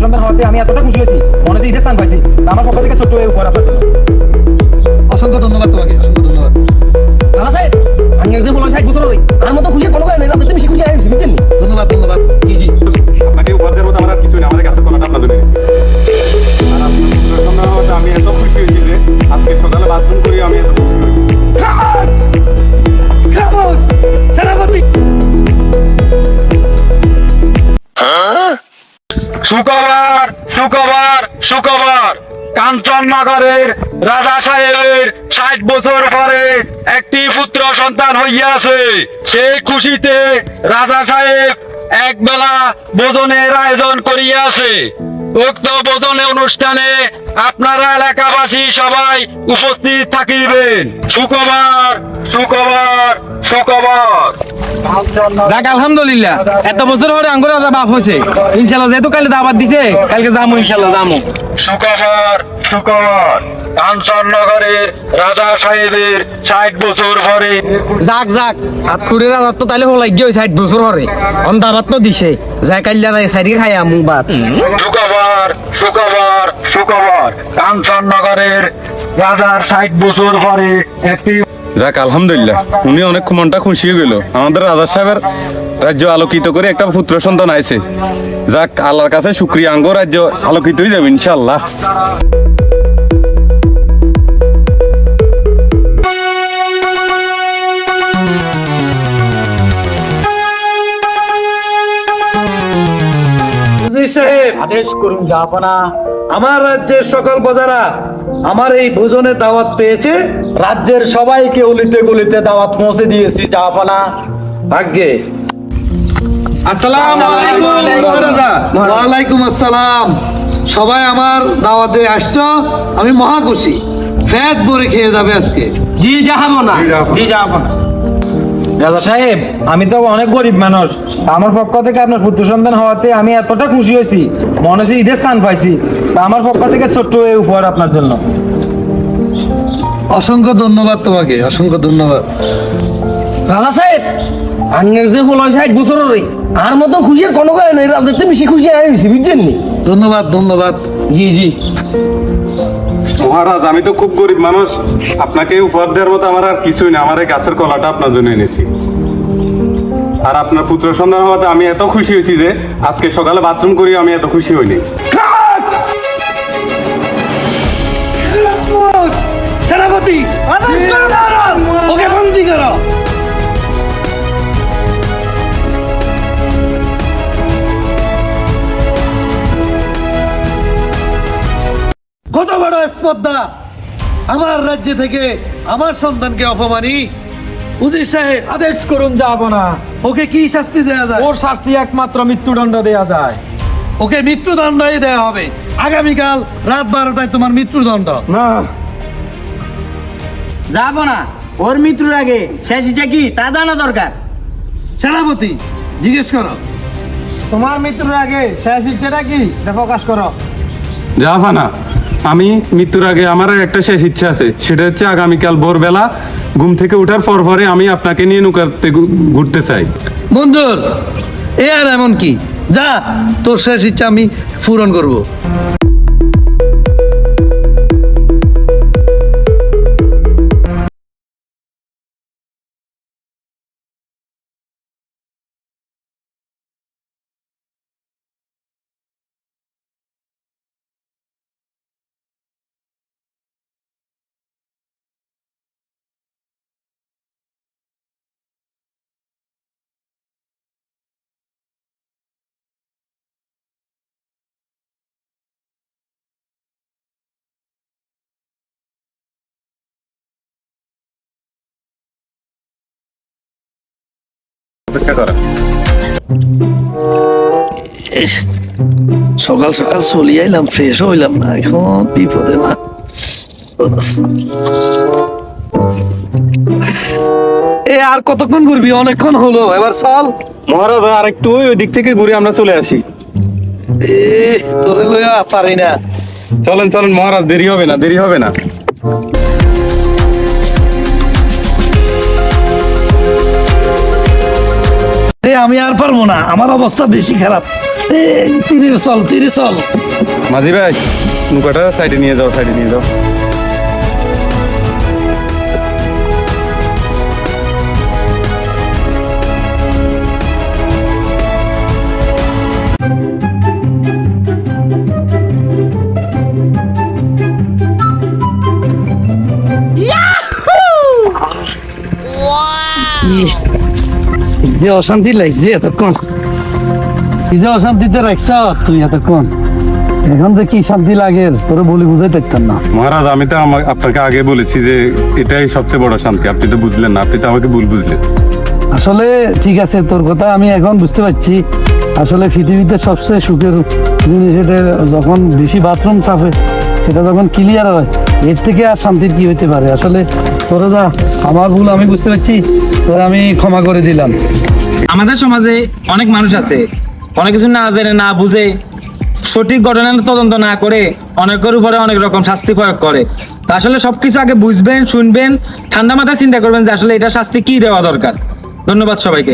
সন্তান হওয়াতে আমি এতটা খুশি হয়েছি, মনে হচ্ছে ঈদের চান পাইছি। আমার পক্ষ থেকে ছোট্ট উপহার আপনার জন্য। অসংখ্য ধন্যবাদ তোমাকে, অসংখ্য ধন্যবাদ। দাদা সাহেব, আমি যে বললাম 60 বছর হই, আর মতো খুশির কোনো কারণ নেই, রাতে বেশি খুশি হয়েছি, বুঝছেন? ধন্যবাদ ধন্যবাদ। জি জি, আপনাকে উপহার দেওয়ার মতো আমার আর কিছুই না, আমার গাছের কলাটা আপনার জন্য এনেছি। আর আপনার পুত্রের সন্তান হওয়াতে আমি এত খুশি হয়েছি যে আজকে সকালে বাথরুম করি আমি এত খুশি হয়েছি। সেনাপতি শুক্রবার শুক্রবার শুক্রবার কাঞ্চননগরের রাজা সাহেবের 60 বছর পরে একটি পুত্র সন্তান হইয়াছে। সেই খুশিতে রাজা সাহেব এক বেলা ভোজনের আয়োজন করিয়াছে। উক্ত ভোজনের অনুষ্ঠানে আপনারা এলাকাবাসী সবাই উপস্থিত থাকিবেন। শুক্রবার শুক্রবার শুক্রবার। দেখ, আলহামদুলিল্লাহ এত বছর পরে আঙ্গুর রাজা বাপ হয়েছে। ইনশাল্লাহ যেহেতু কালে দাওয়াত দিছে, কালকে যাবো, ইনশাল্লাহ যাবো। শুক্রবার শুক্রবার কাঞ্চননগরের রাজা সাহেবের 60 বছর পরে যাক যাক, হাত খুঁড়ে রাজার তো তাইলে হলাই গিয়ে 60 বছর হরে অন্দাবাদ তো দিছে, যাই কাইলা সাইডে খাই আমু বাদ। শুক্রবার শুক্রবার শুক্রবার কাঞ্চননগরের রাজার 60 বছর পরে একটি যাক আলহামদুলিল্লাহ, উনি অনেক মনটা খুশি হয়ে গেল। আমাদের রাজা সাহেবের রাজ্য আলোকিত করে একটা পুত্র সন্তান আইছে। যাক, আল্লাহর কাছে শুকরিয়া, আঙ্গ রাজ্য আলোকিত হয়ে যাবে ইনশাআল্লাহ। সাহেব, আদেশ করুন জাহাপনা। আমার রাজ্যের সকল প্রজারা আমার এই ভোজনের দাওয়াত পেয়েছে। রাজ্যের সবাইকে অলিতে গলিতে দাওয়াত পৌঁছে দিয়েছি জাহাপনা। ভাগ্যে। আসসালামু আলাইকুম রাজা। ওয়ালাইকুম আসসালাম। সবাই আমার দাওয়াতে আসছো, আমি মহা খুশি। ফ্যাট ভরে খেয়ে যাবে আজকে। জি জাহাপনা, জি জাহাপনা। রাজা সাহেব, আমি তো অনেক গরিব মানুষ, আমার পক্ষ থেকে আপনার পুত্র সন্তান হওয়াতে আমি এতটা খুশি হয়েছি, মনে হচ্ছে ঈদের চান পাইছি। তা আমার পক্ষ থেকে ছোট্ট এই উপহার আপনার জন্য। অসংখ্য ধন্যবাদ তোমাকে, অসংখ্য ধন্যবাদ। রাজা সাহেব, আঙ্গের যে হলাই 60 বছর হরে আর মতো খুশির কোনো কারণ নেই, রাজার তো বেশি খুশি হয়েছি, বুঝছেন? ধন্যবাদ ধন্যবাদ। জি জি, মহারাজ, আমি তো খুব গরিব মানুষ, আপনাকে উপহার দেওয়ার মতো আমার আর কিছুই না, আমার এই গাছের কলাটা আপনার জন্য এনেছি। আর আপনার পুত্র সন্তান হওয়াতে আমি এত খুশি হয়েছি যে আজকে সকালে বাথরুম করি আমি এত খুশি হইনি। সেনাপতি, আদেশ করুন, ওকে বন্দী করো। কত বড় স্পর্ধা! আমার রাজ্য থেকে আমার সন্তানকে অপমানী। উজির সাহেব, আদেশ করুন জাহাপনা। ওকে কি শাস্তি দেওয়া যায়? ওর শাস্তি একমাত্র মৃত্যুদণ্ড দেয়া যায়। ওকে মৃত্যুদণ্ডই দেওয়া হবে। আগামীকাল রাত 12টায় তোমার মৃত্যুদণ্ড। না, যাবো না, ওর মৃত্যুর আগে শেষ ইচ্ছা কি তা জানা দরকার। সেনাপতি, জিজ্ঞেস করো। তোমার মৃত্যুর আগে শেষ ইচ্ছাটা কি তা প্রকাশ করো। জাহাপানা, আমি মৃত্যুর আগে আমার একটা শেষ ইচ্ছা আছে, সেটা হচ্ছে আগামীকাল ভোরবেলা ঘুম থেকে ওঠার পর পরে আমি আপনাকে নিয়ে নৌকাতে ঘুরতে চাই। মঞ্জুর, এ আর এমন কি, যা, তোর শেষ ইচ্ছা আমি পূরণ করব। অপেক্ষা করা। সকাল সকাল চলি আইলাম, ফ্রেশ হইলাম না, এখন বিপদে না। এ আর কতক্ষণ ঘুরবি? অনেকক্ষণ হলো, এবার চল। মহারাজ, আর একটু ওই দিক থেকে ঘুরে আমরা চলে আসি। এ তোরে লইয়া পারি না। চলেন চলেন মহারাজ, দেরি হবে না, দেরি হবে না। আমি আর পারবো না, আমার অবস্থা বেশি খারাপ। তীরে চল মাঝি ভাই নৌকাটা সাইডে নিয়ে যাও, সাইডে নিয়ে যাও। যে অশান্তি লাগছে এতক্ষণ, কি যে অশান্তিতে রাখছ তুই এতক্ষণ, এখন যে কি শান্তি লাগে তোরে বলি বুঝাই পারতাম না। মহারাজ আমি তো আপনাকে আগে বলেছি যে এটাই সবচেয়ে বড় শান্তি, আপনি তো বুঝলেন না, আপনি তো আমাকে ভুল বুঝলেন। আসলে ঠিক আছে, তোর কথা আমি এখন বুঝতে পারছি। আসলে পৃথিবীতে সবচেয়ে সুখের জিনিস এটা যখন বেশি বাথরুম চাপে, সেটা যখন ক্লিয়ার হয়, এর থেকে আর শান্তির কি হইতে পারে। আসলে তোরা যা, আমার ভুল আমি বুঝতে পারছি, তোরা আমি ক্ষমা করে দিলাম। আমাদের সমাজে অনেক মানুষ আছে, অনেক কিছু না জেনে না বুঝে সঠিক ঘটনার তদন্ত না করে অনেকের উপরে অনেক রকম শাস্তি প্রয়োগ করে। তা আসলে সবকিছু আগে বুঝবেন, শুনবেন, ঠান্ডা মাথায় চিন্তা করবেন যে আসলে এটা শাস্তি কি দেওয়া দরকার। ধন্যবাদ সবাইকে।